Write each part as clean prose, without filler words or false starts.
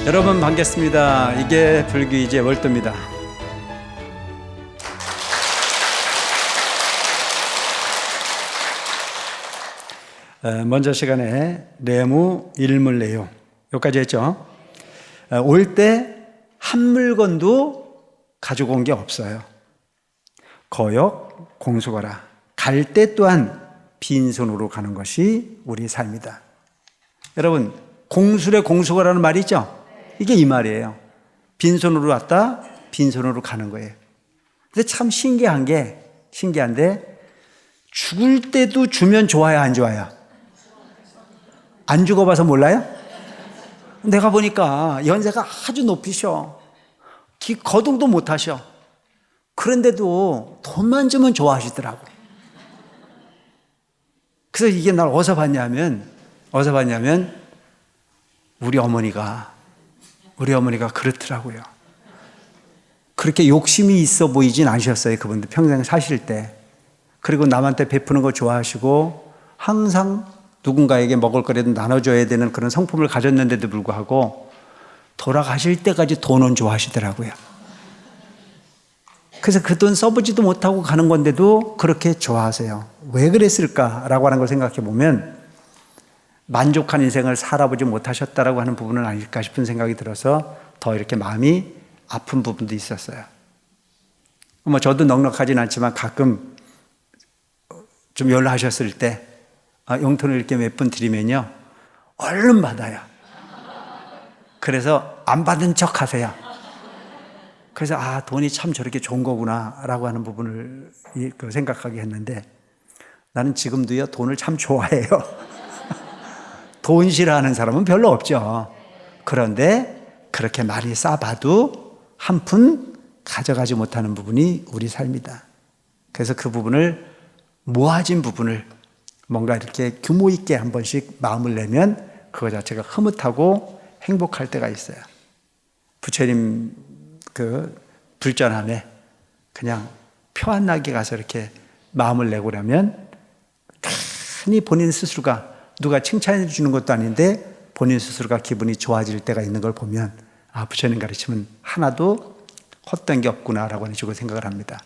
여러분 반갑습니다. 이게 불교이제 월도입니다. 먼저 시간에 내무 일물내요 여기까지 했죠. 올 때 한 물건도 가지고 온 게 없어요. 거역 공수거라. 갈 때 또한 빈손으로 가는 것이 우리 삶이다. 여러분, 공술에 공수거라는 말이 있죠? 이게 이 말이에요. 빈손으로 왔다 빈손으로 가는 거예요. 근데 참 신기한데 죽을 때도 주면 좋아요, 안 좋아요? 안 죽어봐서 몰라요? 내가 보니까 연세가 아주 높으셔. 거동도 못하셔. 그런데도 돈만 주면 좋아하시더라고. 그래서 이게 날 어디서 봤냐면 우리 어머니가 그렇더라고요. 그렇게 욕심이 있어 보이진 않으셨어요. 그분들 평생 사실 때. 그리고 남한테 베푸는 거 좋아하시고 항상 누군가에게 먹을 거라도 나눠줘야 되는 그런 성품을 가졌는데도 불구하고 돌아가실 때까지 돈은 좋아하시더라고요. 그래서 그 돈 써보지도 못하고 가는 건데도 그렇게 좋아하세요. 왜 그랬을까라고 하는 걸 생각해 보면 만족한 인생을 살아보지 못하셨다라고 하는 부분은 아닐까 싶은 생각이 들어서 더 이렇게 마음이 아픈 부분도 있었어요. 저도 넉넉하진 않지만 가끔 좀 연락하셨을 때 용돈을 이렇게 몇 분 드리면요 얼른 받아요. 그래서 안 받은 척 하세요. 그래서 돈이 참 저렇게 좋은 거구나 라고 하는 부분을 생각하게 했는데 나는 지금도요 돈을 참 좋아해요. 돈 싫어하는 사람은 별로 없죠. 그런데 그렇게 많이 쌓아봐도 한 푼 가져가지 못하는 부분이 우리 삶이다. 그래서 그 부분을 모아진 부분을 뭔가 이렇게 규모 있게 한 번씩 마음을 내면 그거 자체가 흐뭇하고 행복할 때가 있어요. 부처님 불전함에 그냥 표 안 나게 가서 이렇게 마음을 내고 그러면 괜히 본인 스스로가 누가 칭찬해 주는 것도 아닌데 본인 스스로가 기분이 좋아질 때가 있는 걸 보면 부처님 가르치면 하나도 헛된 게 없구나라고 하는 식으로 생각을 합니다.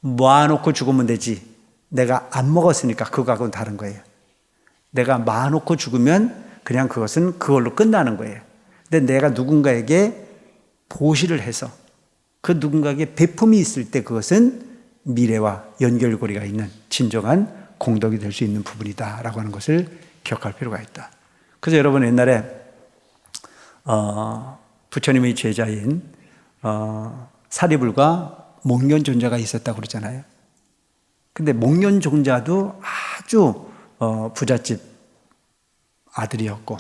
모아놓고 죽으면 되지. 내가 안 먹었으니까 그거하고는 다른 거예요. 내가 모아놓고 죽으면 그냥 그것은 그걸로 끝나는 거예요. 근데 내가 누군가에게 보시를 해서 그 누군가에게 베품이 있을 때 그것은 미래와 연결고리가 있는 진정한 공덕이 될 수 있는 부분이다라고 하는 것을 기억할 필요가 있다. 그래서 여러분 옛날에 부처님의 제자인 사리불과 목련존자가 있었다고 그러잖아요. 근데 목련존자도 아주 부잣집 아들이었고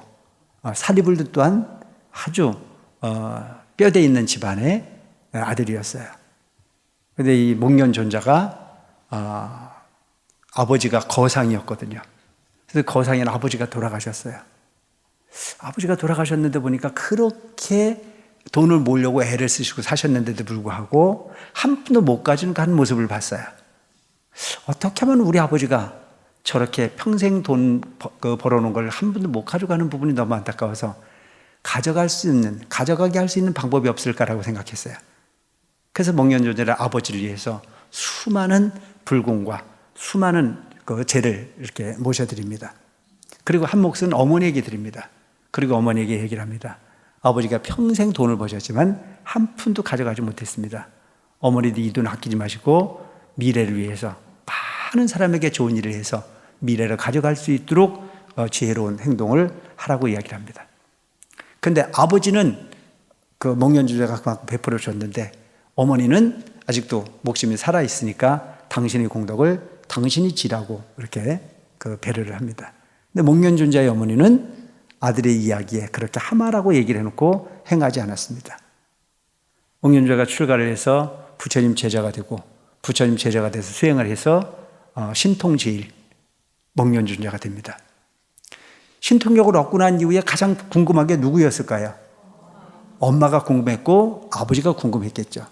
사리불도 또한 아주 뼈대 있는 집안의 아들이었어요. 그런데 이 목련존자가 아버지가 거상이었거든요. 그래서 거상인 아버지가 돌아가셨어요. 아버지가 돌아가셨는데 보니까 그렇게 돈을 모으려고 애를 쓰시고 사셨는데도 불구하고 한 푼도 못 가지는 그 모습을 봤어요. 어떻게 하면 우리 아버지가 저렇게 평생 돈 벌어놓은 걸 한 푼도 못 가져가는 부분이 너무 안타까워서 가져가게 할 수 있는 방법이 없을까라고 생각했어요. 그래서 목련존자를 아버지를 위해서 수많은 불공과 수많은 제를 이렇게 모셔드립니다. 그리고 한 몫은 어머니에게 드립니다. 그리고 어머니에게 얘기를 합니다. 아버지가 평생 돈을 버셨지만 한 푼도 가져가지 못했습니다. 어머니도 이 돈 아끼지 마시고 미래를 위해서 많은 사람에게 좋은 일을 해서 미래를 가져갈 수 있도록 지혜로운 행동을 하라고 이야기를 합니다. 그런데 아버지는 그 목련존자가 그만큼 베풀어 줬는데 어머니는 아직도 목숨이 살아있으니까 당신의 공덕을 당신이 지라고 이렇게 배려를 합니다. 근데 목련존자의 어머니는 아들의 이야기에 그렇게 하마라고 얘기를 해놓고 행하지 않았습니다. 목련존자가 출가를 해서 부처님 제자가 되고 부처님 제자가 돼서 수행을 해서 신통제일 목련존자가 됩니다. 신통력을 얻고 난 이후에 가장 궁금한 게 누구였을까요? 엄마가 궁금했고 아버지가 궁금했겠죠.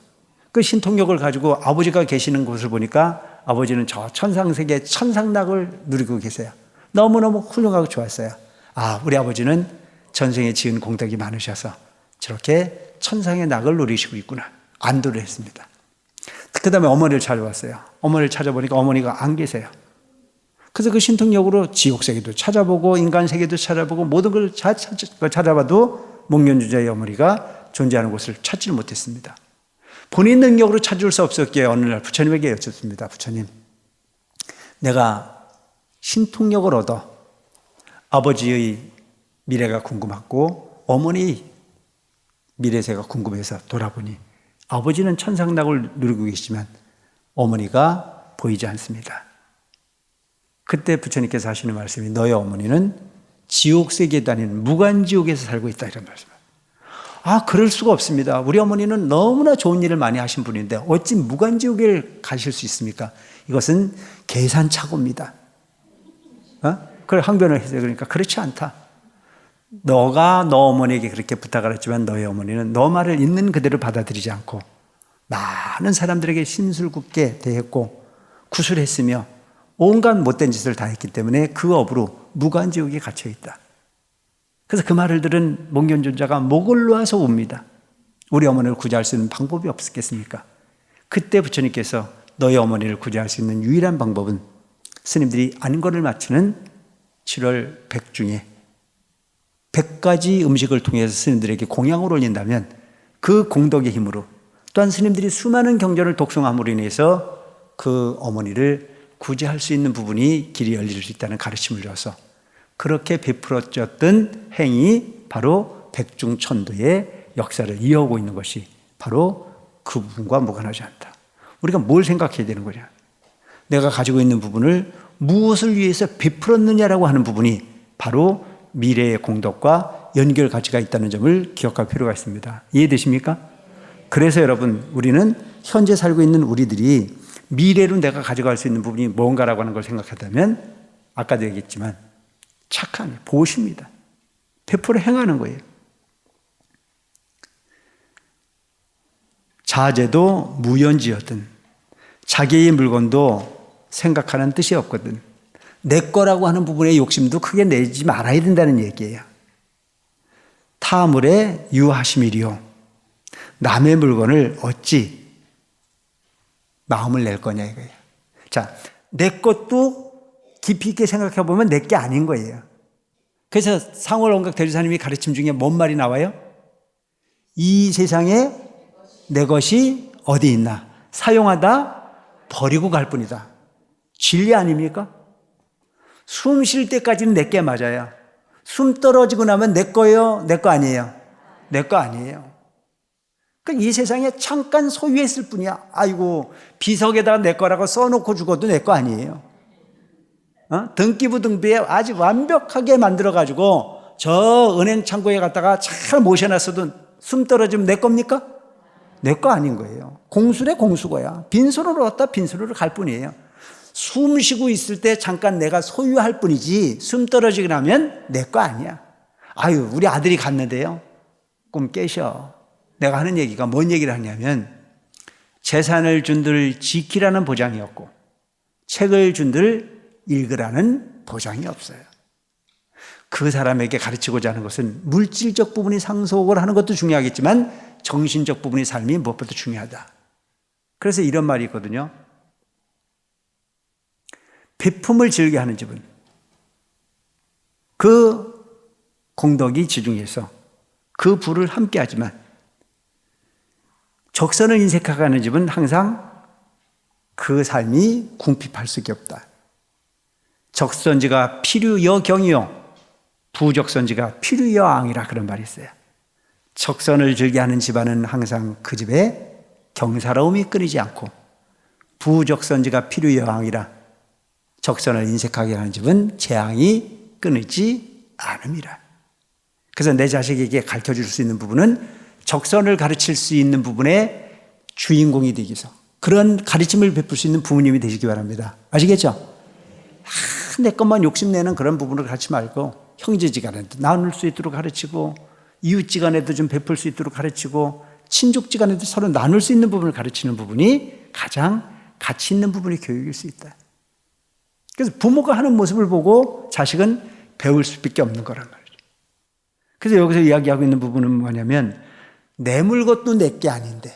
그 신통력을 가지고 아버지가 계시는 곳을 보니까 아버지는 저 천상세계 천상락을 누리고 계세요. 너무너무 훌륭하고 좋았어요. 우리 아버지는 전생에 지은 공덕이 많으셔서 저렇게 천상의 낙을 누리시고 있구나. 안도를 했습니다. 그 다음에 어머니를 찾아봤어요. 어머니를 찾아보니까 어머니가 안 계세요. 그래서 그 신통력으로 지옥세계도 찾아보고 인간세계도 찾아보고 모든 걸 찾아봐도 목련주자의 어머니가 존재하는 곳을 찾지를 못했습니다. 본인 능력으로 찾을 수 없었기에 어느 날 부처님에게 여쭙습니다. 부처님, 내가 신통력을 얻어 아버지의 미래가 궁금하고 어머니 미래세가 궁금해서 돌아보니 아버지는 천상낙을 누리고 계시지만 어머니가 보이지 않습니다. 그때 부처님께서 하시는 말씀이 너의 어머니는 지옥세계에 다니는 무간지옥에서 살고 있다 이런 말씀이에요. 아, 그럴 수가 없습니다. 우리 어머니는 너무나 좋은 일을 많이 하신 분인데 어찌 무간지옥에 가실 수 있습니까? 이것은 계산착오입니다. 그걸 항변을 해서 그러니까 그렇지 않다. 너가 너 어머니에게 그렇게 부탁을 했지만 너의 어머니는 너 말을 있는 그대로 받아들이지 않고 많은 사람들에게 심술궂게 대했고 구술했으며 온갖 못된 짓을 다 했기 때문에 그 업으로 무간지옥에 갇혀있다. 그래서 그 말을 들은 목련존자가 목을 놓아서 웁니다. 우리 어머니를 구제할 수 있는 방법이 없었겠습니까? 그때 부처님께서 너희 어머니를 구제할 수 있는 유일한 방법은 스님들이 안건을 맞추는 7월 100 중에 100가지 음식을 통해서 스님들에게 공양을 올린다면 그 공덕의 힘으로 또한 스님들이 수많은 경전을 독송함으로 인해서 그 어머니를 구제할 수 있는 부분이 길이 열릴 수 있다는 가르침을 줘서 그렇게 베풀어졌던 행위 바로 백중천도의 역사를 이어오고 있는 것이 바로 그 부분과 무관하지 않다. 우리가 뭘 생각해야 되는 거냐? 내가 가지고 있는 부분을 무엇을 위해서 베풀었느냐라고 하는 부분이 바로 미래의 공덕과 연결 가치가 있다는 점을 기억할 필요가 있습니다. 이해되십니까? 그래서 여러분, 우리는 현재 살고 있는 우리들이 미래로 내가 가져갈 수 있는 부분이 뭔가라고 하는 걸 생각한다면 아까도 얘기했지만 착한 보시입니다. 베풀어 행하는 거예요. 자재도 무연지였든 자기의 물건도 생각하는 뜻이 없거든. 내 거라고 하는 부분의 욕심도 크게 내지 말아야 된다는 얘기예요. 타물에 유하심이리요. 남의 물건을 어찌 마음을 낼 거냐 이거예요. 자, 내 것도 깊이 있게 생각해 보면 내 게 아닌 거예요. 그래서 상월원각 대주사님이 가르침 중에 뭔 말이 나와요? 이 세상에 내 것이 어디 있나? 사용하다 버리고 갈 뿐이다. 진리 아닙니까? 숨 쉴 때까지는 내 게 맞아요. 숨 떨어지고 나면 내 거예요? 내 거 아니에요? 내 거 아니에요. 그러니까 이 세상에 잠깐 소유했을 뿐이야. 아이고, 비석에다가 내 거라고 써놓고 죽어도 내 거 아니에요. 등기부등비에 아주 완벽하게 만들어가지고 저 은행 창고에 갖다가 잘 모셔놨어도 숨 떨어지면 내 겁니까? 내 거 아닌 거예요. 공수래 공수거야. 빈손으로 왔다 빈손으로 갈 뿐이에요. 숨 쉬고 있을 때 잠깐 내가 소유할 뿐이지 숨 떨어지고 나면 내 거 아니야. 아유, 우리 아들이 갔는데요. 꿈 깨셔. 내가 하는 얘기가 뭔 얘기를 하냐면 재산을 준들 지키라는 보장이 없고 책을 준들 읽으라는 보장이 없어요. 그 사람에게 가르치고자 하는 것은 물질적 부분이 상속을 하는 것도 중요하겠지만 정신적 부분의 삶이 무엇보다 중요하다. 그래서 이런 말이 있거든요. 베품을 즐겨하는 집은 그 공덕이 지중해서 그 부를 함께하지만 적선을 인색하는 집은 항상 그 삶이 궁핍할 수밖에 없다. 적선지가 필유여 경이요 부적선지가 필유여 앙이라 그런 말이 있어요. 적선을 즐겨하는 집안은 항상 그 집에 경사로움이 끊이지 않고 부적선지가 필유여 앙이라 적선을 인색하게 하는 집은 재앙이 끊이지 않음이라. 그래서 내 자식에게 가르쳐줄 수 있는 부분은 적선을 가르칠 수 있는 부분의 주인공이 되기 위해서 그런 가르침을 베풀 수 있는 부모님이 되시기 바랍니다. 아시겠죠? 내 것만 욕심내는 그런 부분을 가르치지 말고 형제지간에도 나눌 수 있도록 가르치고 이웃지간에도 좀 베풀 수 있도록 가르치고 친족지간에도 서로 나눌 수 있는 부분을 가르치는 부분이 가장 가치 있는 부분이 교육일 수 있다. 그래서 부모가 하는 모습을 보고 자식은 배울 수밖에 없는 거란 말이죠. 그래서 여기서 이야기하고 있는 부분은 뭐냐면 내 물것도 내 게 아닌데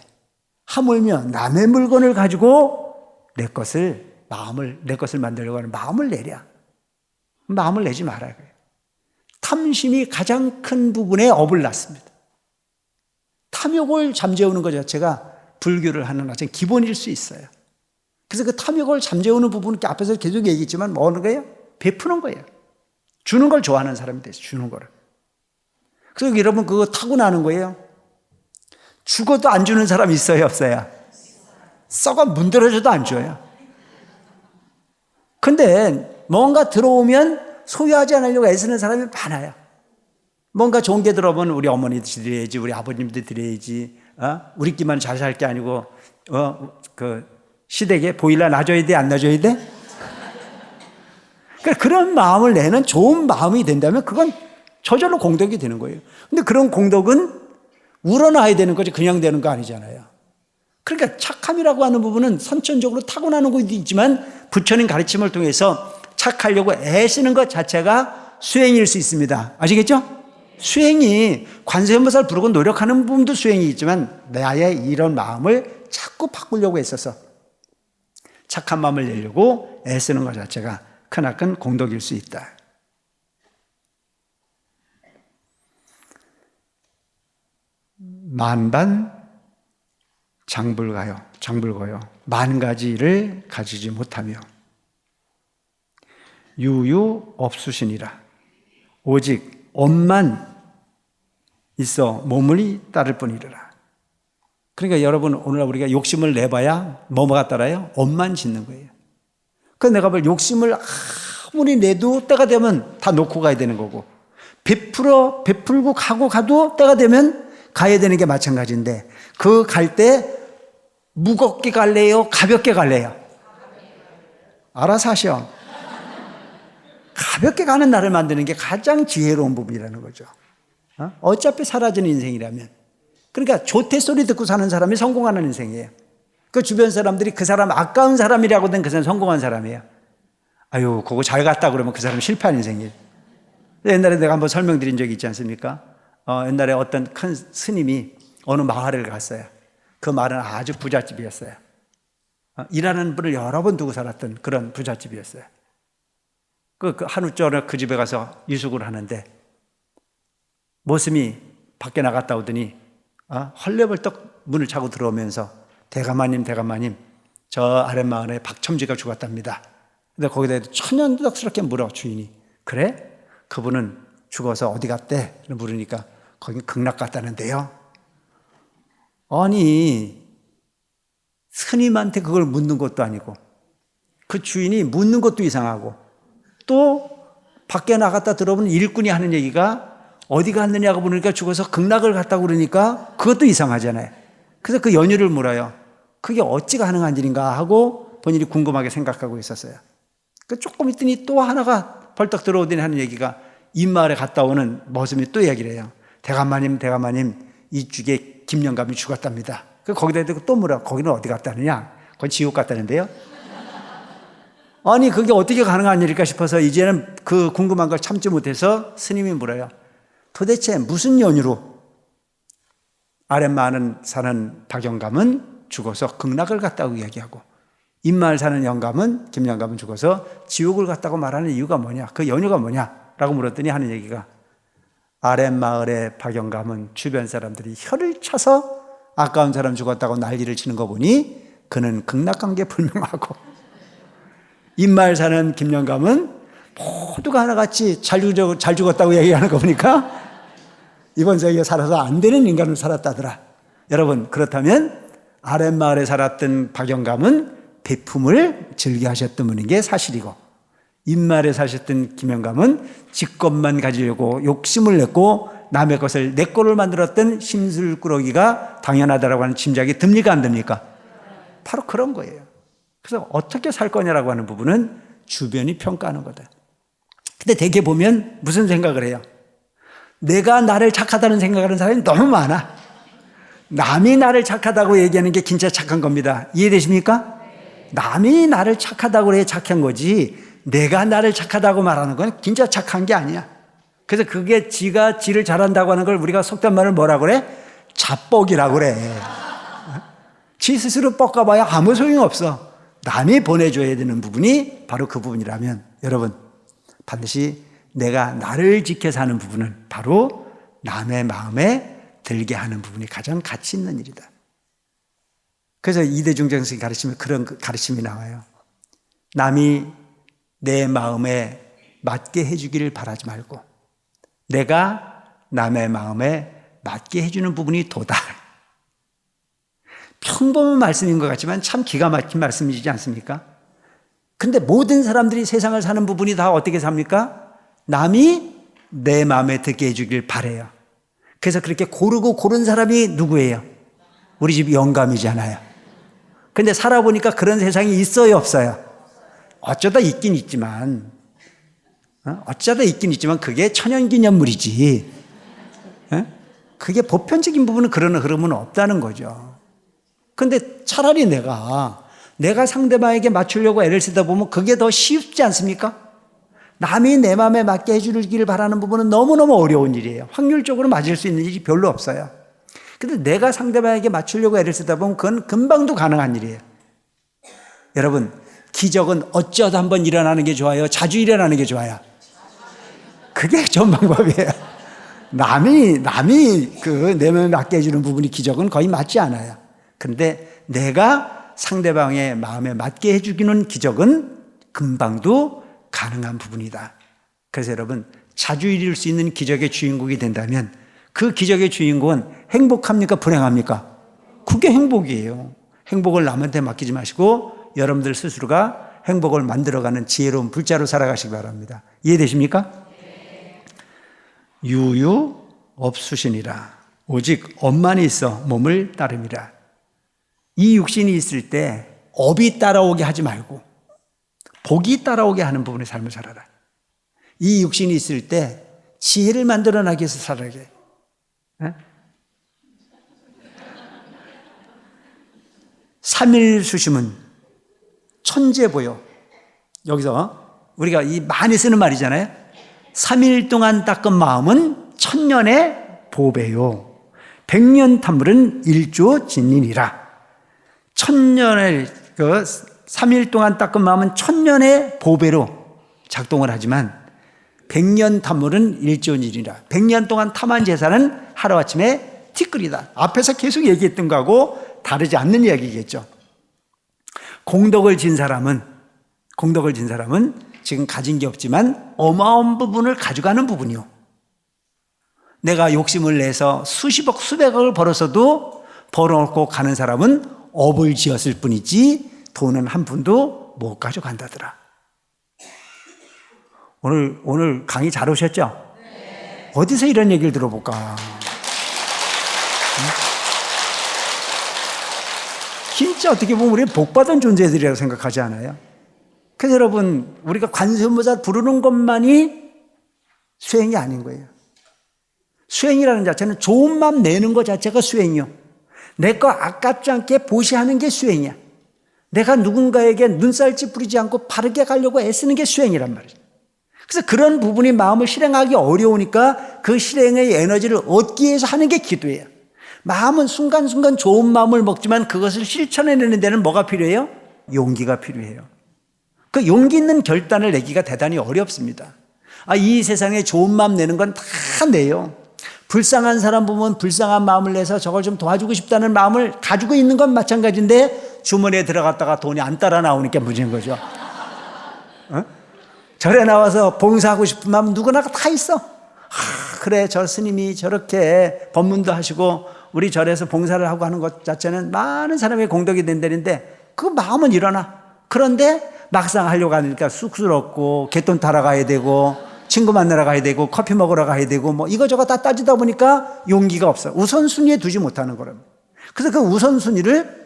하물며 남의 물건을 가지고 내 것을 만들려고 하는 마음을 내랴. 마음을 내지 말아야 해요. 탐심이 가장 큰 부분에 업을 낳습니다. 탐욕을 잠재우는 것 자체가 불교를 하는 가장 기본일 수 있어요. 그래서 그 탐욕을 잠재우는 부분은 앞에서 계속 얘기했지만 뭐 하는 거예요? 베푸는 거예요. 주는 걸 좋아하는 사람이 돼서 주는 거를. 그래서 여러분 그거 타고나는 거예요. 죽어도 안 주는 사람 있어요, 없어요? 썩어 문드러져도 안 줘요. 근데 뭔가 들어오면 소유하지 않으려고 애쓰는 사람이 많아요. 뭔가 좋은 게 들어오면 우리 어머니들 드려야지, 우리 아버님들 드려야지, 우리끼만 잘 살 게 아니고, 그 시댁에 보일러 놔줘야 돼, 안 놔줘야 돼? 그런 마음을 내는 좋은 마음이 된다면 그건 저절로 공덕이 되는 거예요. 근데 그런 공덕은 우러나야 되는 거지 그냥 되는 거 아니잖아요. 그러니까 착함이라고 하는 부분은 선천적으로 타고나는 것도 있지만 부처님 가르침을 통해서 착하려고 애쓰는 것 자체가 수행일 수 있습니다. 아시겠죠? 수행이 관세음보살 부르고 노력하는 부분도 수행이 있지만 나의 이런 마음을 자꾸 바꾸려고 애써서 착한 마음을 내려고 애쓰는 것 자체가 크나큰 공덕일 수 있다. 만반 장불거요. 만 가지를 가지지 못하며 유유없으시니라. 오직 업만 있어 몸을 따를 뿐이라. 그러니까 여러분 오늘날 우리가 욕심을 내봐야 뭐가 따라요? 업만 짓는 거예요. 그래서 내가 뭘 욕심을 아무리 내도 때가 되면 다 놓고 가야 되는 거고 베풀고 가도 때가 되면 가야 되는 게 마찬가지인데 그 갈 때 무겁게 갈래요? 가볍게 갈래요? 알아서 하셔. 가볍게 가는 날을 만드는 게 가장 지혜로운 부분이라는 거죠. 어차피 사라지는 인생이라면. 그러니까 조태 소리 듣고 사는 사람이 성공하는 인생이에요. 그 주변 사람들이 그 사람 아까운 사람이라고 된 그 사람 성공한 사람이에요. 아유, 그거 잘 갔다 그러면 그 사람 실패한 인생이에요. 옛날에 내가 한번 설명드린 적이 있지 않습니까? 옛날에 어떤 큰 스님이 어느 마을을 갔어요. 그 마을은 아주 부잣집이었어요. 일하는 분을 여러 번 두고 살았던 그런 부잣집이었어요. 그 한우절에 그 집에 가서 유숙을 하는데 모습이 밖에 나갔다 오더니 헐레벌떡 문을 차고 들어오면서 대감마님 저 아랫마을에 박첨지가 죽었답니다. 근데 거기다 천연덕스럽게 물어 주인이. 그래? 그분은 죽어서 어디 갔대? 물으니까 거기 극락 갔다는데요. 아니 스님한테 그걸 묻는 것도 아니고 그 주인이 묻는 것도 이상하고 또 밖에 나갔다 들어보는 일꾼이 하는 얘기가 어디 갔느냐고 물으니까 죽어서 극락을 갔다고 그러니까 그것도 이상하잖아요. 그래서 그 연유를 물어요. 그게 어찌 가능한 일인가 하고 본인이 궁금하게 생각하고 있었어요. 그 조금 있더니 또 하나가 벌떡 들어오더니 하는 얘기가 입마을에 갔다 오는 모습이 또 얘기를 해요. 대감마님 이쪽에 김영감이 죽었답니다. 거기다 대고 또 물어. 거기는 어디 갔다느냐? 거기 지옥 갔다는데요. 아니 그게 어떻게 가능한 일일까 싶어서 이제는 그 궁금한 걸 참지 못해서 스님이 물어요. 도대체 무슨 연유로 아랫마을 사는 박영감은 죽어서 극락을 갔다고 이야기하고 입마을 사는 김영감은 죽어서 지옥을 갔다고 말하는 이유가 뭐냐? 그 연유가 뭐냐? 라고 물었더니 하는 얘기가 아랫마을의 박영감은 주변 사람들이 혀를 차서 아까운 사람 죽었다고 난리를 치는 거 보니 그는 극락간 게 분명하고 입마을 사는 김영감은 모두가 하나같이 잘 죽었다고 얘기하는 거 보니까 이번 세계에 살아서 안 되는 인간을 살았다더라. 여러분 그렇다면 아랫마을에 살았던 박영감은 베품을 즐겨하셨던 분인 게 사실이고 입마을에 사셨던 김영감은 직권만 가지려고 욕심을 냈고 남의 것을 내 거를 만들었던 심술꾸러기가 당연하다라고 하는 짐작이 듭니까 안 듭니까? 바로 그런 거예요. 그래서 어떻게 살 거냐라고 하는 부분은 주변이 평가하는 거다. 근데 대개 보면 무슨 생각을 해요? 내가 나를 착하다는 생각하는 사람이 너무 많아. 남이 나를 착하다고 얘기하는 게 진짜 착한 겁니다. 이해되십니까? 남이 나를 착하다고 해 착한 거지 내가 나를 착하다고 말하는 건 진짜 착한 게 아니야. 그래서 그게 지가 지를 잘한다고 하는 걸 우리가 속된 말을 뭐라 그래? 자뻑이라고 그래. 지 스스로 뻑가봐야 아무 소용이 없어. 남이 보내줘야 되는 부분이 바로 그 부분이라면 여러분 반드시 내가 나를 지켜서 하는 부분은 바로 남의 마음에 들게 하는 부분이 가장 가치 있는 일이다. 그래서 이대중정신이 가르치면 그런 가르침이 나와요. 남이 내 마음에 맞게 해주기를 바라지 말고 내가 남의 마음에 맞게 해주는 부분이 도다. 평범한 말씀인 것 같지만 참 기가 막힌 말씀이지 않습니까? 근데 모든 사람들이 세상을 사는 부분이 다 어떻게 삽니까? 남이 내 마음에 듣게 해주길 바라요. 그래서 그렇게 고르고 고른 사람이 누구예요? 우리 집 영감이잖아요. 근데 살아보니까 그런 세상이 있어요, 없어요? 어쩌다 있긴 있지만 그게 천연기념물이지. 그게 보편적인 부분은 그런 흐름은 없다는 거죠. 근데 차라리 내가 상대방에게 맞추려고 애를 쓰다 보면 그게 더 쉽지 않습니까? 남이 내 마음에 맞게 해주기를 바라는 부분은 너무너무 어려운 일이에요. 확률적으로 맞을 수 있는 일이 별로 없어요. 근데 내가 상대방에게 맞추려고 애를 쓰다 보면 그건 금방도 가능한 일이에요. 여러분, 기적은 어쩌다 한번 일어나는 게 좋아요? 자주 일어나는 게 좋아요? 그게 좋은 방법이에요. 남이 내 마음에 맞게 해주는 부분이 기적은 거의 맞지 않아요. 근데 내가 상대방의 마음에 맞게 해주기는 기적은 금방도 가능한 부분이다. 그래서 여러분 자주 이룰 수 있는 기적의 주인공이 된다면 그 기적의 주인공은 행복합니까? 불행합니까? 그게 행복이에요. 행복을 남한테 맡기지 마시고 여러분들 스스로가 행복을 만들어가는 지혜로운 불자로 살아가시기 바랍니다. 이해되십니까? 유유업수신이라 오직 업만이 있어 몸을 따름이라. 이 육신이 있을 때 업이 따라오게 하지 말고 복이 따라오게 하는 부분의 삶을 살아라. 이 육신이 있을 때 지혜를 만들어나기 위해서 살아게. 삼일수심은 천재보요. 여기서 우리가 이 많이 쓰는 말이잖아요. 3일 동안 닦은 마음은 천년의 보배요. 100년 탐물은 일조 진인이라. 3일 동안 닦은 마음은 천년의 보배로 작동을 하지만 100년 탐물은 일조진이라. 100년 동안 탐한 재산은 하루아침에 티끌이다. 앞에서 계속 얘기했던 거하고 다르지 않는 이야기겠죠. 공덕을 진 사람은 지금 가진 게 없지만 어마어마한 부분을 가져가는 부분이요. 내가 욕심을 내서 수십억 수백억을 벌어서도 벌어놓고 가는 사람은 업을 지었을 뿐이지 돈은 한 푼도 못 가져간다더라. 오늘 강의 잘 오셨죠? 네. 어디서 이런 얘기를 들어볼까? 진짜 어떻게 보면 우리 복받은 존재들이라고 생각하지 않아요? 그래서 여러분 우리가 관세음보살 부르는 것만이 수행이 아닌 거예요. 수행이라는 자체는 좋은 마음 내는 것 자체가 수행이요. 내 거 아깝지 않게 보시하는 게 수행이야. 내가 누군가에게 눈살 찌푸리지 않고 바르게 가려고 애쓰는 게 수행이란 말이죠. 그래서 그런 부분이 마음을 실행하기 어려우니까 그 실행의 에너지를 얻기 위해서 하는 게 기도예요. 마음은 순간순간 좋은 마음을 먹지만 그것을 실천해내는 데는 뭐가 필요해요? 용기가 필요해요. 그 용기 있는 결단을 내기가 대단히 어렵습니다. 이 세상에 좋은 마음 내는 건 다 내요. 불쌍한 사람 보면 불쌍한 마음을 내서 저걸 좀 도와주고 싶다는 마음을 가지고 있는 건 마찬가지인데 주머니에 들어갔다가 돈이 안 따라 나오니까 문제인 거죠. 절에 나와서 봉사하고 싶은 마음은 누구나 다 있어. 그래 저 스님이 저렇게 법문도 하시고 우리 절에서 봉사를 하고 하는 것 자체는 많은 사람의 공덕이 된다는데 그 마음은 일어나. 그런데 막상 하려고 하니까 쑥스럽고 갯돈 타러 가야 되고 친구 만나러 가야 되고 커피 먹으러 가야 되고 뭐 이거저거 다 따지다 보니까 용기가 없어. 우선순위에 두지 못하는 거랍니다. 그래서 그 우선순위를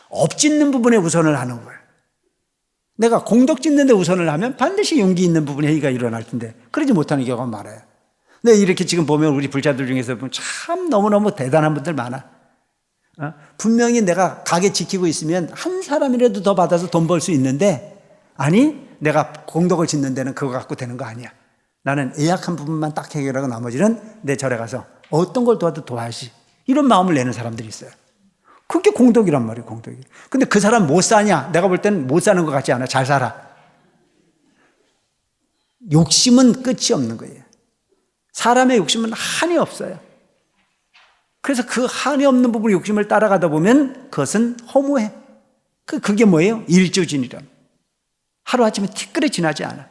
업짓는 부분에 우선을 하는 거예요. 내가 공덕 짓는 데 우선을 하면 반드시 용기 있는 부분에 회의가 일어날 텐데 그러지 못하는 경우가 많아요. 근데 이렇게 지금 보면 우리 불자들 중에서 보면 참 너무너무 대단한 분들 많아. 분명히 내가 가게 지키고 있으면 한 사람이라도 더 받아서 돈 벌 수 있는데 아니 내가 공덕을 짓는 데는 그거 갖고 되는 거 아니야. 나는 예약한 부분만 딱 해결하고 나머지는 내 절에 가서 어떤 걸 도와도 도와야지. 이런 마음을 내는 사람들이 있어요. 그게 공덕이란 말이에요, 공덕이. 근데 그 사람 못 사냐? 내가 볼 때는 못 사는 것 같지 않아. 잘 살아. 욕심은 끝이 없는 거예요. 사람의 욕심은 한이 없어요. 그래서 그 한이 없는 부분의 욕심을 따라가다 보면 그것은 허무해. 그게 뭐예요? 일조진이란. 하루아침에 티끌이 지나지 않아.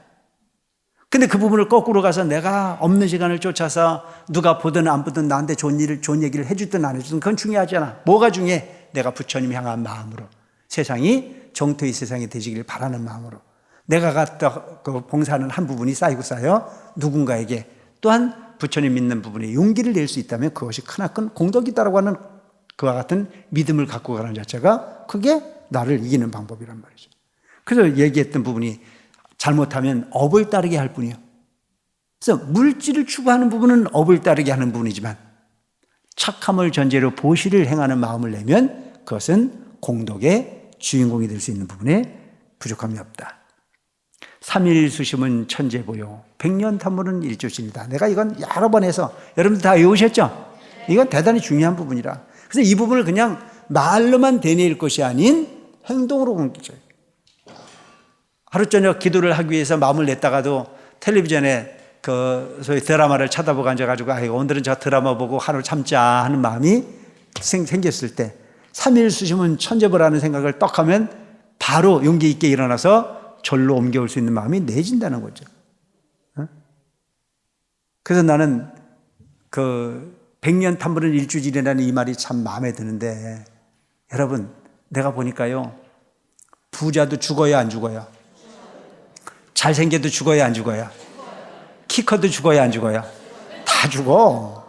근데 그 부분을 거꾸로 가서 내가 없는 시간을 쫓아서 누가 보든 안 보든 나한테 좋은 얘기를 해주든 안 해주든 그건 중요하지 않아. 뭐가 중요해? 내가 부처님 향한 마음으로. 세상이 정토의 세상이 되시길 바라는 마음으로. 내가 갖다 그 봉사하는 한 부분이 쌓이고 쌓여 누군가에게 또한 부처님 믿는 부분에 용기를 낼 수 있다면 그것이 크나큰 공덕이다라고 하는 그와 같은 믿음을 갖고 가는 자체가 그게 나를 이기는 방법이란 말이죠. 그래서 얘기했던 부분이 잘못하면 업을 따르게 할 뿐이에요. 그래서 물질을 추구하는 부분은 업을 따르게 하는 부분이지만 착함을 전제로 보시를 행하는 마음을 내면 그것은 공덕의 주인공이 될 수 있는 부분에 부족함이 없다. 삼일수심은 천재보요 백년탐문은 일조신이다. 내가 이건 여러 번 해서 여러분들 다 외우셨죠? 이건 대단히 중요한 부분이라. 그래서 이 부분을 그냥 말로만 되뇌일 것이 아닌 행동으로 옮기죠. 하루 저녁 기도를 하기 위해서 마음을 냈다가도 텔레비전에 그 소위 드라마를 쳐다보고 앉아가지고 오늘은 저 드라마 보고 하루 참자 하는 마음이 생겼을 때 삼일수심은 천재보라는 생각을 떡 하면 바로 용기 있게 일어나서 절로 옮겨올 수 있는 마음이 내진다는 거죠. 그래서 나는 그 백년탐문은 일주일이라는 이 말이 참 마음에 드는데 여러분 내가 보니까요 부자도 죽어야 안 죽어요? 잘생겨도 죽어야 안 죽어요? 키 커도 죽어야 안 죽어요? 다 죽어.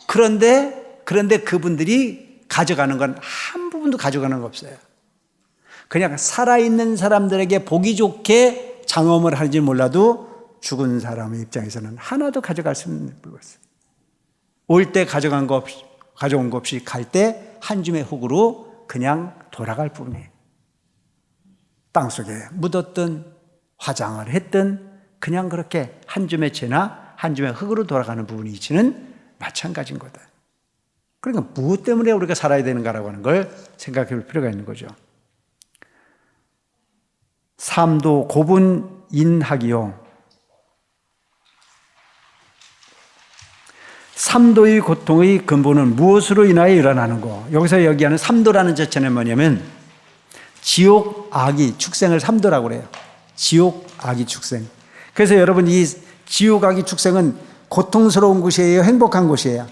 그런데 그분들이 가져가는 건 한 부분도 가져가는 거 없어요. 그냥 살아있는 사람들에게 보기 좋게 장엄을 하는지 몰라도 죽은 사람의 입장에서는 하나도 가져갈 수 없는 불과했어요. 올 때 가져온 거 없이 갈 때 한 줌의 흙으로 그냥 돌아갈 뿐이에요. 땅속에 묻었든 화장을 했든 그냥 그렇게 한 줌의 재나 한 줌의 흙으로 돌아가는 부분이 이치는 마찬가지인 거다. 그러니까 무엇 때문에 우리가 살아야 되는가라고 하는 걸 생각해 볼 필요가 있는 거죠. 삼도 고분인학이요. 삼도의 고통의 근본은 무엇으로 인하여 일어나는고? 여기서 얘기하는 삼도라는 자체는 뭐냐면 지옥, 악이, 축생을 삼도라고 그래요. 지옥, 악이, 축생. 그래서 여러분 이 지옥, 악이, 축생은 고통스러운 곳이에요? 행복한 곳이에요?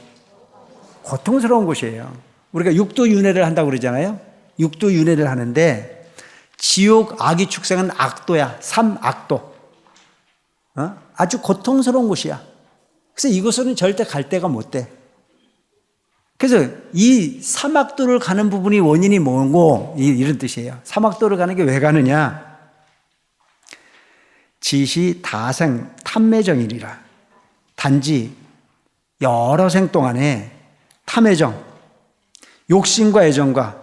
고통스러운 곳이에요. 우리가 육도윤회를 한다고 그러잖아요. 육도윤회를 하는데 지옥, 악이, 축생은 악도야. 삼악도. 아주 고통스러운 곳이야. 그래서 이곳은 절대 갈 데가 못 돼. 그래서 이 삼악도를 가는 부분이 원인이 뭐고 이런 뜻이에요. 삼악도를 가는 게 왜 가느냐? 지시 다생 탐매정이니라. 단지 여러 생 동안에 탐애정, 욕심과 애정과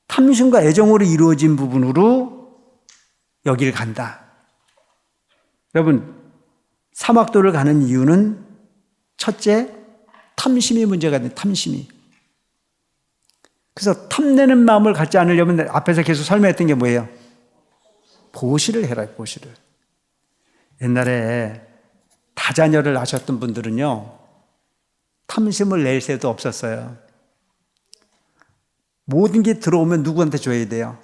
탐심과 애정으로 이루어진 부분으로 여길 간다. 여러분, 삼악도를 가는 이유는 첫째, 탐심이 문제가 돼, 탐심이. 그래서 탐내는 마음을 갖지 않으려면 앞에서 계속 설명했던 게 뭐예요? 보시를 해라, 보시를. 옛날에 다자녀를 낳으셨던 분들은요, 탐심을 낼 새도 없었어요. 모든 게 들어오면 누구한테 줘야 돼요?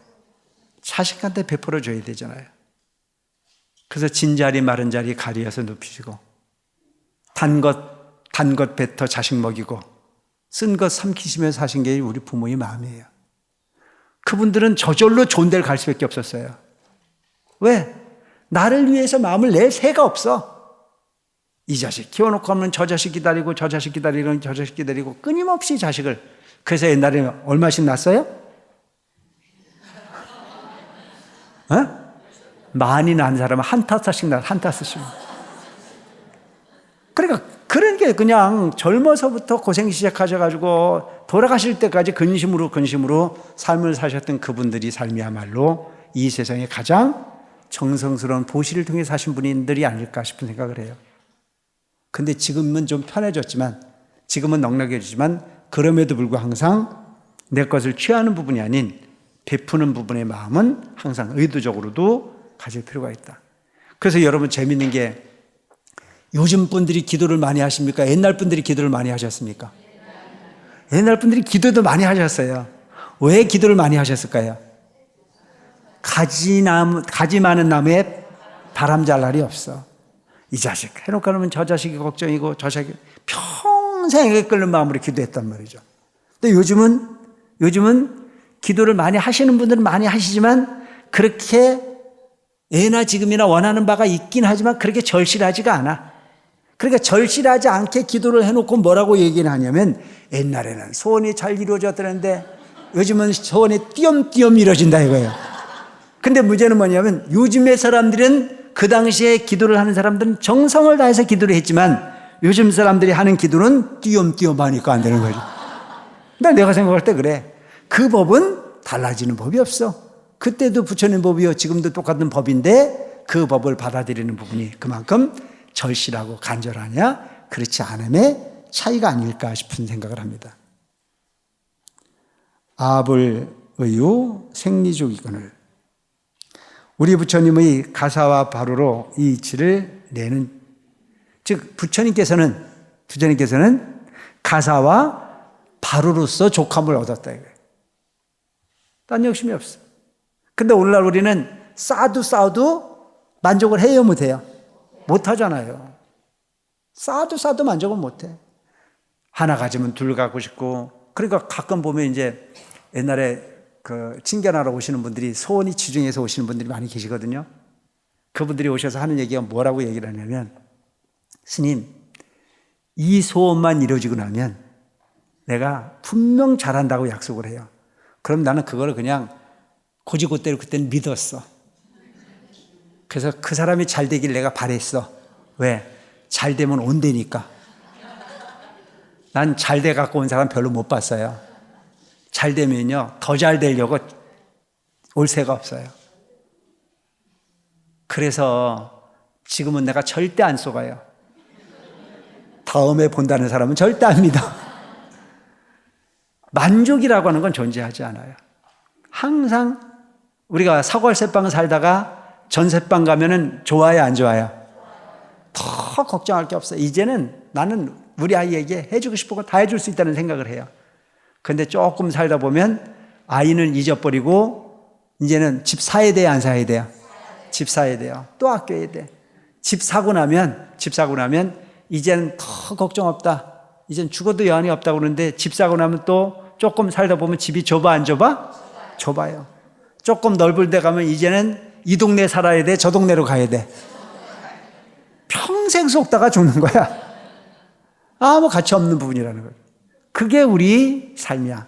자식한테 베풀어 줘야 되잖아요. 그래서 진자리 마른 자리 가리어서 눕히시고 단 것 뱉어 자식 먹이고 쓴 것 삼키시며 사신 게 우리 부모의 마음이에요. 그분들은 저절로 좋은 데를 갈 수밖에 없었어요. 왜? 나를 위해서 마음을 낼 새가 없어. 이 자식 키워놓고 하면 저 자식 기다리고 저 자식 기다리고 저 자식 기다리고 끊임없이 자식을. 그래서 옛날에 얼마씩 낳았어요? 많이 낳은 사람은 한 타씩 낳아, 한 타씩. 그러니까 그런 게 그냥 젊어서부터 고생 시작하셔가지고 돌아가실 때까지 근심으로 삶을 사셨던 그분들이 삶이야말로 이 세상에 가장 정성스러운 보시를 통해 사신 분들이 아닐까 싶은 생각을 해요. 근데 지금은 좀 편해졌지만, 지금은 넉넉해지지만, 그럼에도 불구하고 항상 내 것을 취하는 부분이 아닌 베푸는 부분의 마음은 항상 의도적으로도 가질 필요가 있다. 그래서 여러분 재밌는 게, 요즘 분들이 기도를 많이 하십니까? 옛날 분들이 기도를 많이 하셨습니까? 옛날 분들이 기도도 많이 하셨어요. 왜 기도를 많이 하셨을까요? 가지 많은 나무에 바람 잘 날이 없어. 이 자식 해놓고 나면 저 자식이 걱정이고 저 자식이 평생 끓는 마음으로 기도했단 말이죠. 근데 요즘은 기도를 많이 하시는 분들은 많이 하시지만 그렇게 예나 지금이나 원하는 바가 있긴 하지만 그렇게 절실하지가 않아. 그러니까 절실하지 않게 기도를 해놓고 뭐라고 얘기를 하냐면, 옛날에는 소원이 잘 이루어졌다는데 요즘은 소원이 띄엄띄엄 이루어진다 이거예요. 근데 문제는 뭐냐면, 요즘의 사람들은 그 당시에 기도를 하는 사람들은 정성을 다해서 기도를 했지만 요즘 사람들이 하는 기도는 띄엄띄엄 하니까 안 되는 거죠. 근데 내가 생각할 때 그래. 그 법은 달라지는 법이 없어. 그때도 부처님 법이요, 지금도 똑같은 법인데 그 법을 받아들이는 부분이 그만큼 절실하고 간절하냐, 그렇지 않음의 차이가 아닐까 싶은 생각을 합니다. 아불의유 생리족이거늘. 우리 부처님의 가사와 바로로 이 이치를 내는, 즉 부처님께서는 가사와 바로로서 족함을 얻었다 이거예요. 딴 욕심이 없어. 근데 오늘날 우리는 쌓아도 만족을 해요, 못해요? 못하잖아요. 쌓아도 만족은 못해. 하나 가지면 둘 갖고 싶고. 그러니까 가끔 보면 이제 옛날에 그 친견하러 오시는 분들이, 소원이 지중해서 오시는 분들이 많이 계시거든요. 그분들이 오셔서 하는 얘기가 뭐라고 얘기를 하냐면, 스님, 이 소원만 이루어지고 나면 내가 분명 잘한다고 약속을 해요. 그럼 나는 그걸 그냥 고지고대로 그때는 믿었어. 그래서 그 사람이 잘 되길 내가 바랬어. 왜? 잘 되면 온다니까. 난 잘 돼 갖고 온 사람 별로 못 봤어요. 잘 되면요, 더 잘 되려고 올 새가 없어요. 그래서 지금은 내가 절대 안 속아요. 다음에 본다는 사람은 절대 안 믿어. 만족이라고 하는 건 존재하지 않아요. 항상 우리가 사골세방 살다가 전세방 가면은 좋아요, 안 좋아요? 더 걱정할 게 없어요. 이제는 나는 우리 아이에게 해주고 싶은 거 다 해줄 수 있다는 생각을 해요. 근데 조금 살다 보면 아이는 잊어버리고 이제는 집 사야 돼요, 안 사야 돼요? 집 사야 돼요. 또 아껴야 돼. 집 사고 나면 이제는 더 걱정 없다. 이젠 죽어도 여한이 없다고 그러는데, 집 사고 나면 또 조금 살다 보면 집이 좁아, 안 좁아? 좁아요. 조금 넓을 데 가면 이제는 이 동네 살아야 돼, 저 동네로 가야 돼. 평생 속다가 죽는 거야. 아무 가치 없는 부분이라는 거예요. 그게 우리 삶이야.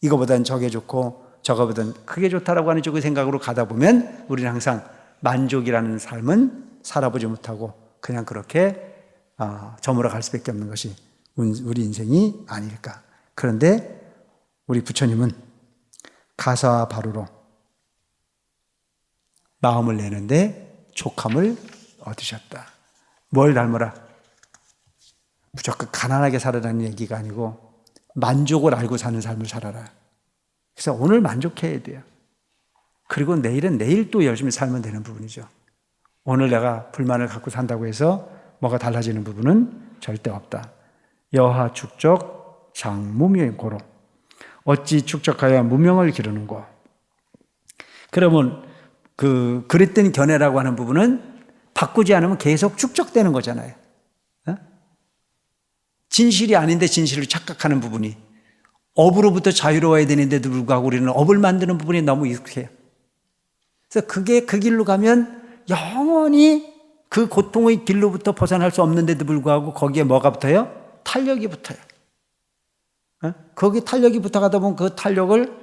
이거보단 저게 좋고 저거보단 그게 좋다라고 하는 쪽의 생각으로 가다 보면 우리는 항상 만족이라는 삶은 살아보지 못하고 그냥 그렇게 저물어 갈 수밖에 없는 것이 우리 인생이 아닐까. 그런데 우리 부처님은 가사와 바로로 마음을 내는데 족함을 얻으셨다. 뭘 닮으라? 무조건 가난하게 살아라는 얘기가 아니고 만족을 알고 사는 삶을 살아라. 그래서 오늘 만족해야 돼요. 그리고 내일은 내일 또 열심히 살면 되는 부분이죠. 오늘 내가 불만을 갖고 산다고 해서 뭐가 달라지는 부분은 절대 없다. 여하 축적 장무명이 고로. 어찌 축적하여 무명을 기르는고. 그러면 그 그릇된 견해라고 하는 부분은 바꾸지 않으면 계속 축적되는 거잖아요. 진실이 아닌데 진실을 착각하는 부분이, 업으로부터 자유로워야 되는데도 불구하고 우리는 업을 만드는 부분이 너무 익숙해요. 그래서 그게 그 길로 가면 영원히 그 고통의 길로부터 벗어날 수 없는데도 불구하고 거기에 뭐가 붙어요? 탄력이 붙어요. 거기 탄력이 붙어가다 보면 그 탄력을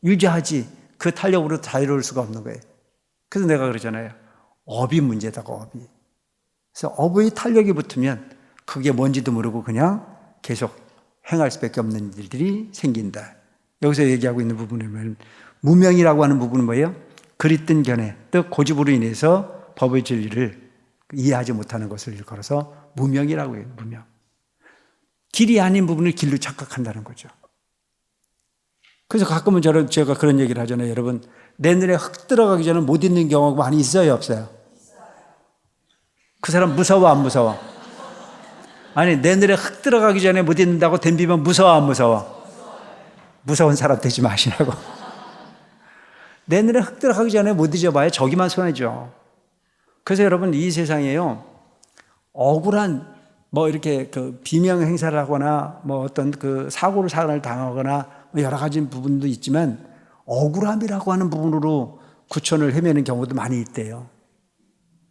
유지하지, 그 탄력으로 자유로울 수가 없는 거예요. 그래서 내가 그러잖아요. 업이 문제다고, 업이. 그래서 업의 탄력이 붙으면 그게 뭔지도 모르고 그냥 계속 행할 수밖에 없는 일들이 생긴다. 여기서 얘기하고 있는 부분은 무명이라고 하는 부분은 뭐예요? 그릇된 견해, 또 고집으로 인해서 법의 진리를 이해하지 못하는 것을 일컬어서 무명이라고 해요. 무명. 길이 아닌 부분을 길로 착각한다는 거죠. 그래서 가끔은 제가 그런 얘기를 하잖아요. 여러분, 내 눈에 흙 들어가기 전에 못 잊는 경우가 많이 있어요, 없어요? 그 사람 무서워, 안 무서워? 아니, 내 눈에 흙 들어가기 전에 못 잊는다고 덤비면 무서워, 안 무서워? 무서운 사람 되지 마시라고. 내 눈에 흙 들어가기 전에 못 잊어봐야 저기만 손해죠. 그래서 여러분, 이 세상에요, 억울한 뭐 이렇게 그 비명 행사를 하거나 뭐 어떤 그 사고를 당하거나 여러 가지 부분도 있지만 억울함이라고 하는 부분으로 구천을 헤매는 경우도 많이 있대요.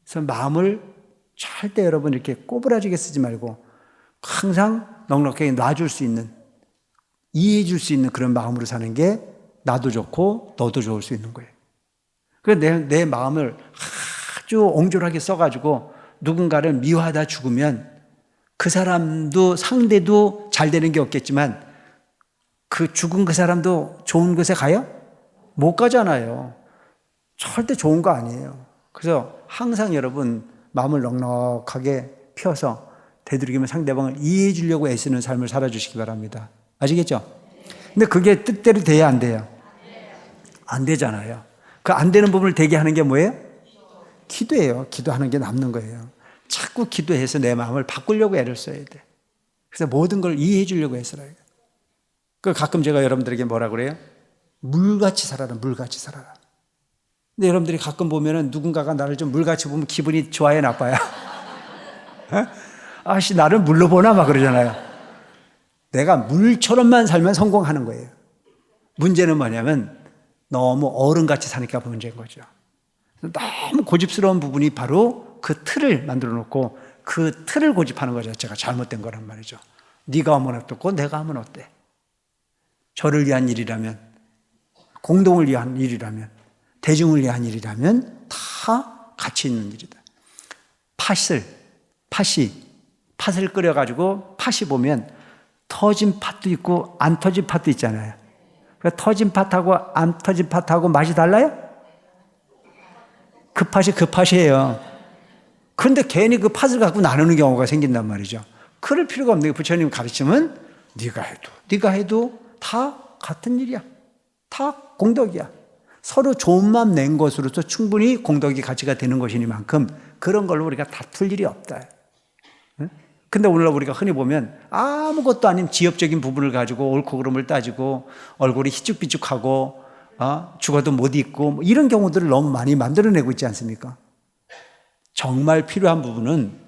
그래서 마음을 절대 여러분 이렇게 꼬부라지게 쓰지 말고 항상 넉넉하게 놔줄 수 있는, 이해해 줄 수 있는 그런 마음으로 사는 게 나도 좋고 너도 좋을 수 있는 거예요. 그래서 내 마음을 아주 옹졸하게 써가지고 누군가를 미워하다 죽으면 그 사람도 상대도 잘 되는 게 없겠지만 그 죽은 그 사람도 좋은 곳에 가요? 못 가잖아요. 절대 좋은 거 아니에요. 그래서 항상 여러분 마음을 넉넉하게 펴서 되도록이면 상대방을 이해해 주려고 애쓰는 삶을 살아주시기 바랍니다. 아시겠죠? 근데 그게 뜻대로 돼야 안 돼요? 안 되잖아요. 그 안 되는 부분을 되게 하는 게 뭐예요? 기도예요. 기도하는 게 남는 거예요. 자꾸 기도해서 내 마음을 바꾸려고 애를 써야 돼. 그래서 모든 걸 이해해 주려고 애써라. 그 가끔 제가 여러분들에게 뭐라 그래요? 물같이 살아라, 물같이 살아라. 근데 여러분들이 가끔 보면은 누군가가 나를 좀 물같이 보면 기분이 좋아요, 나빠요? 아씨, 나를 물로 보나? 막 그러잖아요. 내가 물처럼만 살면 성공하는 거예요. 문제는 뭐냐면 너무 어른같이 사니까 문제인 거죠. 너무 고집스러운 부분이 바로 그 틀을 만들어 놓고 그 틀을 고집하는 것 자체가 잘못된 거란 말이죠. 네가 하면 어떻고 내가 하면 어때? 저를 위한 일이라면, 공동을 위한 일이라면, 대중을 위한 일이라면 다 가치 있는 일이다. 팥을 끓여가지고 팥이 보면 터진 팥도 있고 안 터진 팥도 있잖아요. 그러니까 터진 팥하고 안 터진 팥하고 맛이 달라요? 그 팥이 그 팥이에요. 그런데 괜히 그 팥을 갖고 나누는 경우가 생긴단 말이죠. 그럴 필요가 없는 게 부처님 가르침은 네가 해도 다 같은 일이야. 다 공덕이야. 서로 좋은 마음 낸 것으로서 충분히 공덕이 가치가 되는 것이니만큼 그런 걸로 우리가 다툴 일이 없다. 근데 오늘날 우리가 흔히 보면 아무것도 아닌 지엽적인 부분을 가지고 옳고 그름을 따지고 얼굴이 희죽비죽하고 죽어도 못 잊고 뭐 이런 경우들을 너무 많이 만들어내고 있지 않습니까? 정말 필요한 부분은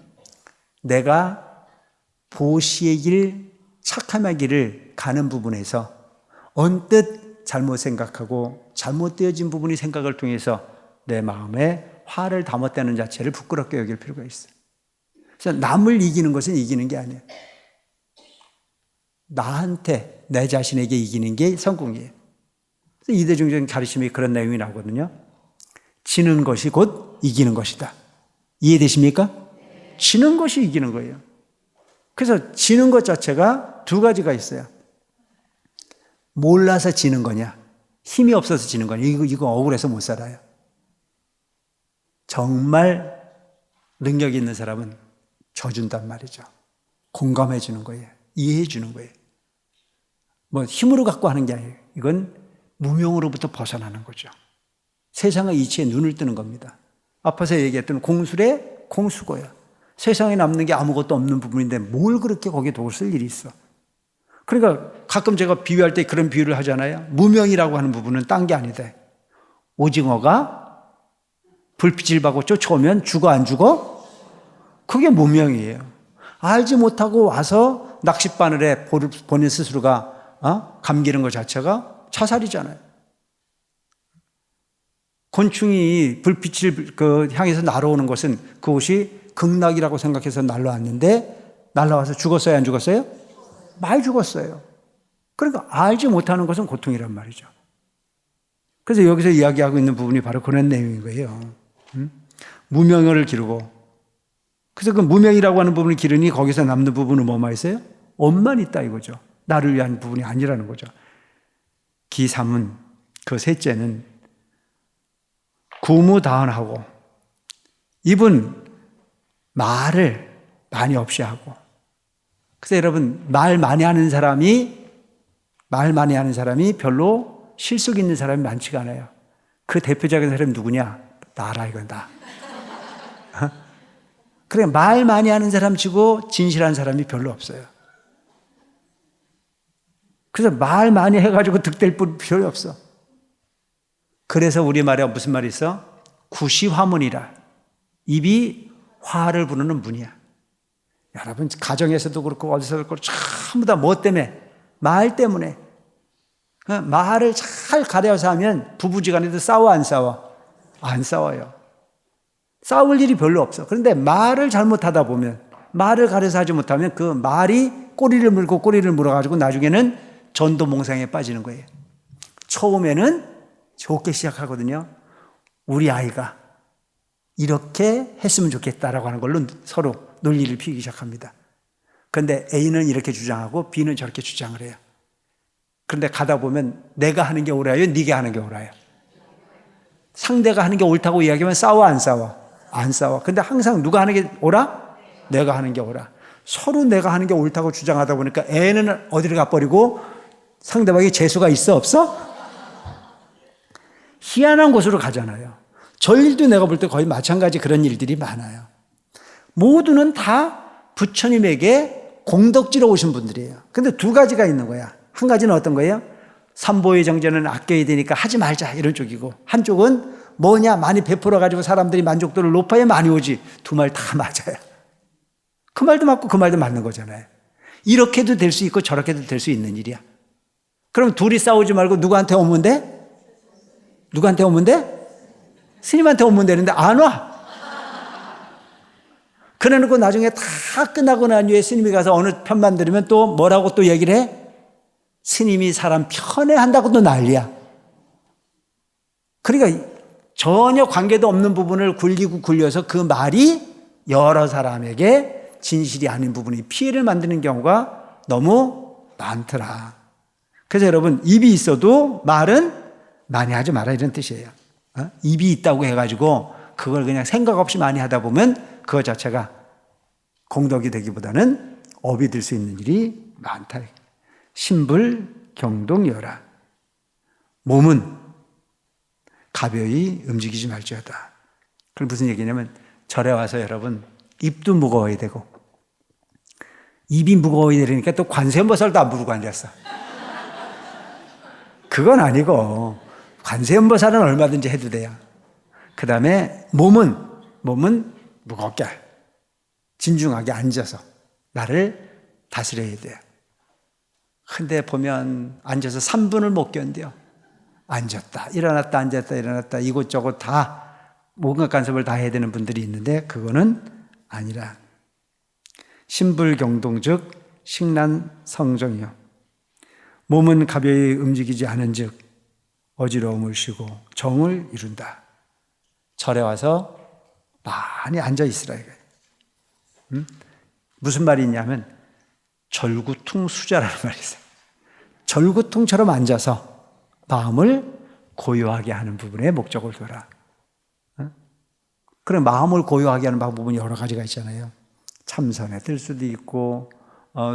내가 보시의 길, 착함의 길을 가는 부분에서 언뜻 잘못 생각하고 잘못되어진 부분이 생각을 통해서 내 마음에 화를 담았다는 자체를 부끄럽게 여길 필요가 있어요. 그래서 남을 이기는 것은 이기는 게 아니에요. 나한테, 내 자신에게 이기는 게 성공이에요. 그래서 이대중적인 가르침이 그런 내용이 나오거든요. 지는 것이 곧 이기는 것이다. 이해되십니까? 지는 것이 이기는 거예요. 그래서 지는 것 자체가 두 가지가 있어요. 몰라서 지는 거냐, 힘이 없어서 지는 거냐. 이거 억울해서 못 살아요. 정말 능력이 있는 사람은 져준단 말이죠. 공감해 주는 거예요. 이해해 주는 거예요. 뭐 힘으로 갖고 하는 게 아니에요. 이건 무명으로부터 벗어나는 거죠. 세상의 이치에 눈을 뜨는 겁니다. 앞에서 얘기했던 공술의 공수고야. 세상에 남는 게 아무것도 없는 부분인데 뭘 그렇게 거기에 독을 쓸 일이 있어. 그러니까 가끔 제가 비유할 때 그런 비유를 하잖아요. 무명이라고 하는 부분은 딴 게 아니다. 오징어가 불빛을 받고 쫓아오면 죽어 안 죽어? 그게 무명이에요. 알지 못하고 와서 낚싯바늘에 본인 스스로가 감기는 것 자체가 자살이잖아요. 곤충이 불빛을 향해서 날아오는 것은 그것이 극락이라고 생각해서 날아왔는데 날아와서 죽었어요, 안 죽었어요? 많이 죽었어요. 그러니까 알지 못하는 것은 고통이란 말이죠. 그래서 여기서 이야기하고 있는 부분이 바로 그런 내용인 거예요. 무명을 기르고, 그래서 그 무명이라고 하는 부분을 기르니 거기서 남는 부분은 뭐만 있어요? 엄만 있다 이거죠. 나를 위한 부분이 아니라는 거죠. 기삼은, 그 셋째는 구무다언하고, 입은 말을 많이 없이 하고. 그래서 여러분, 말 많이 하는 사람이 별로 실속 있는 사람이 많지가 않아요. 그 대표적인 사람이 누구냐? 나라, 이건 나. 그래, 말 많이 하는 사람 치고 진실한 사람이 별로 없어요. 그래서 말 많이 해가지고 득될 뿐 별로 없어. 그래서 우리말에 무슨 말이 있어? 구시화문이라. 입이 화를 부르는 문이야. 여러분, 가정에서도 그렇고 어디서도 그렇고 전부 다 뭐 때문에? 말 때문에. 말을 잘 가려서 하면 부부지간에도 싸워 안 싸워? 안 싸워요. 싸울 일이 별로 없어. 그런데 말을 잘못하다 보면, 말을 가려서 하지 못하면 그 말이 꼬리를 물어가지고 나중에는 전도몽상에 빠지는 거예요. 처음에는 좋게 시작하거든요. 우리 아이가 이렇게 했으면 좋겠다라고 하는 걸로 서로 논리를 피우기 시작합니다. 그런데 A는 이렇게 주장하고 B는 저렇게 주장을 해요. 그런데 가다 보면 내가 하는 게 옳아요? 네가 하는 게 옳아요? 상대가 하는 게 옳다고 이야기하면 싸워 안 싸워? 안 싸워. 근데 항상 누가 하는 게 옳아? 내가 하는 게 옳아. 서로 내가 하는 게 옳다고 주장하다 보니까 애는 어디를 가버리고 상대방이 재수가 있어 없어? 희한한 곳으로 가잖아요. 저 일도 내가 볼 때 거의 마찬가지 그런 일들이 많아요. 모두는 다 부처님에게 공덕지러 오신 분들이에요. 근데 두 가지가 있는 거야. 한 가지는 어떤 거예요? 삼보의 정제는 아껴야 되니까 하지 말자 이런 쪽이고, 한쪽은 뭐냐 많이 베풀어가지고 사람들이 만족도를 높아야 많이 오지. 두 말 다 맞아요. 그 말도 맞고 그 말도 맞는 거잖아요. 이렇게도 될 수 있고 저렇게도 될 수 있는 일이야. 그럼 둘이 싸우지 말고 누구한테 오면 돼? 누구한테 오면 돼? 스님한테 오면 되는데 안 와. 그래놓고 나중에 다 끝나고 난 후에 스님이 가서 어느 편만 들으면 또 뭐라고 또 얘기를 해? 스님이 사람 편애한다고 또 난리야. 그러니까 전혀 관계도 없는 부분을 굴려서 그 말이 여러 사람에게 진실이 아닌 부분이 피해를 만드는 경우가 너무 많더라. 그래서 여러분, 입이 있어도 말은 많이 하지 마라 이런 뜻이에요. 입이 있다고 해가지고 그걸 그냥 생각 없이 많이 하다 보면 그것 자체가 공덕이 되기보다는 업이 될 수 있는 일이 많다. 신불경동여라. 몸은 가벼이 움직이지 말지어다. 그럼 무슨 얘기냐면, 절에 와서 여러분 입도 무거워야 되고 입이 무거워야 되니까 또 관세음보살도 안 부르고 앉았어. 그건 아니고 관세음보살은 얼마든지 해도 돼요. 그 다음에 몸은 무겁게 진중하게 앉아서 나를 다스려야 돼요. 근데 보면 앉아서 3분을 못 견뎌. 앉았다 일어났다 앉았다 일어났다 이곳저곳 다 뭔가 간섭을 다 해야 되는 분들이 있는데 그거는 아니라 신불경동 즉 식란성정이요. 몸은 가벼이 움직이지 않은 즉 어지러움을 쉬고 정을 이룬다. 절에 와서 많이 앉아 있으라 이거예요. 무슨 말이 있냐면 절구퉁수자라는 말이 있어요. 절구퉁처럼 앉아서 마음을 고요하게 하는 부분에 목적을 둬라. 그럼 마음을 고요하게 하는 방법은 여러 가지가 있잖아요. 참선에 들 수도 있고,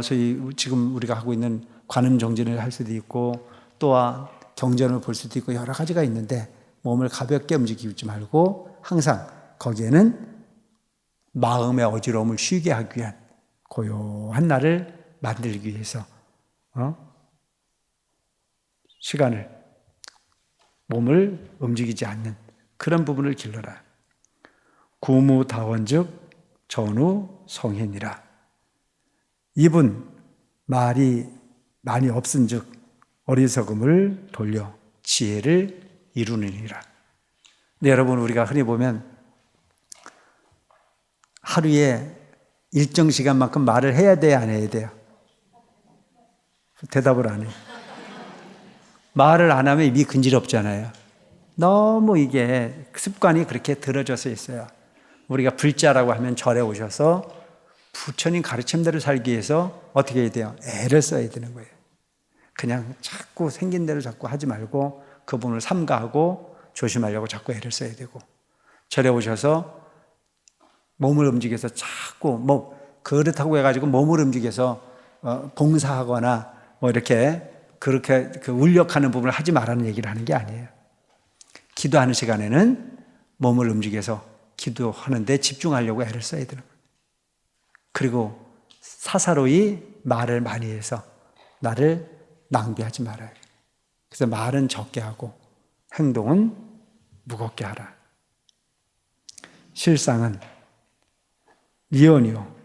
소위 지금 우리가 하고 있는 관음정진을 할 수도 있고, 또한 경전을 볼 수도 있고 여러 가지가 있는데 몸을 가볍게 움직이지 말고 항상 거기에는 마음의 어지러움을 쉬게 하기 위한 고요한 날을 만들기 위해서 시간을 몸을 움직이지 않는 그런 부분을 길러라. 구무다원즉 전우성현이라. 입은 말이 많이 없은즉 어리석음을 돌려 지혜를 이루느니라. 근데 여러분, 우리가 흔히 보면 하루에 일정 시간만큼 말을 해야 돼요, 안 해야 돼요? 대답을 안 해요. 말을 안 하면 입이 근지럽잖아요. 너무 이게 습관이 그렇게 들어져서 있어요. 우리가 불자라고 하면 절에 오셔서 부처님 가르침대로 살기 위해서 어떻게 해야 돼요? 애를 써야 되는 거예요. 그냥 자꾸 생긴 대로 자꾸 하지 말고 그분을 삼가하고 조심하려고 자꾸 애를 써야 되고, 절에 오셔서 몸을 움직여서 자꾸 그렇다고 해가지고 몸을 움직여서 봉사하거나 뭐 이렇게 그렇게 울력하는 부분을 하지 말라는 얘기를 하는 게 아니에요. 기도하는 시간에는 몸을 움직여서 기도하는데 집중하려고 애를 써야 되는 거예요. 그리고 사사로이 말을 많이 해서 나를 낭비하지 말아요. 그래서 말은 적게 하고 행동은 무겁게 하라. 실상은 미언이요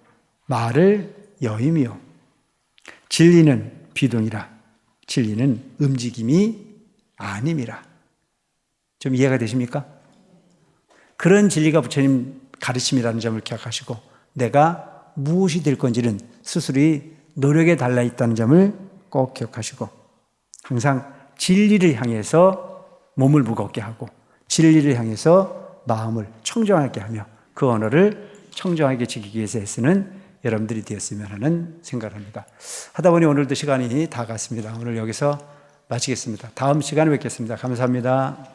말을 여임이요 진리는 비동이라 진리는 움직임이 아님이라. 좀 이해가 되십니까? 그런 진리가 부처님 가르침이라는 점을 기억하시고 내가 무엇이 될 건지는 스스로의 노력에 달려 있다는 점을 꼭 기억하시고 항상 진리를 향해서 몸을 무겁게 하고 진리를 향해서 마음을 청정하게 하며 그 언어를 청정하게 지키기 위해서 애쓰는 여러분들이 되었으면 하는 생각을 합니다. 하다 보니 오늘도 시간이 다 갔습니다. 오늘 여기서 마치겠습니다. 다음 시간에 뵙겠습니다. 감사합니다.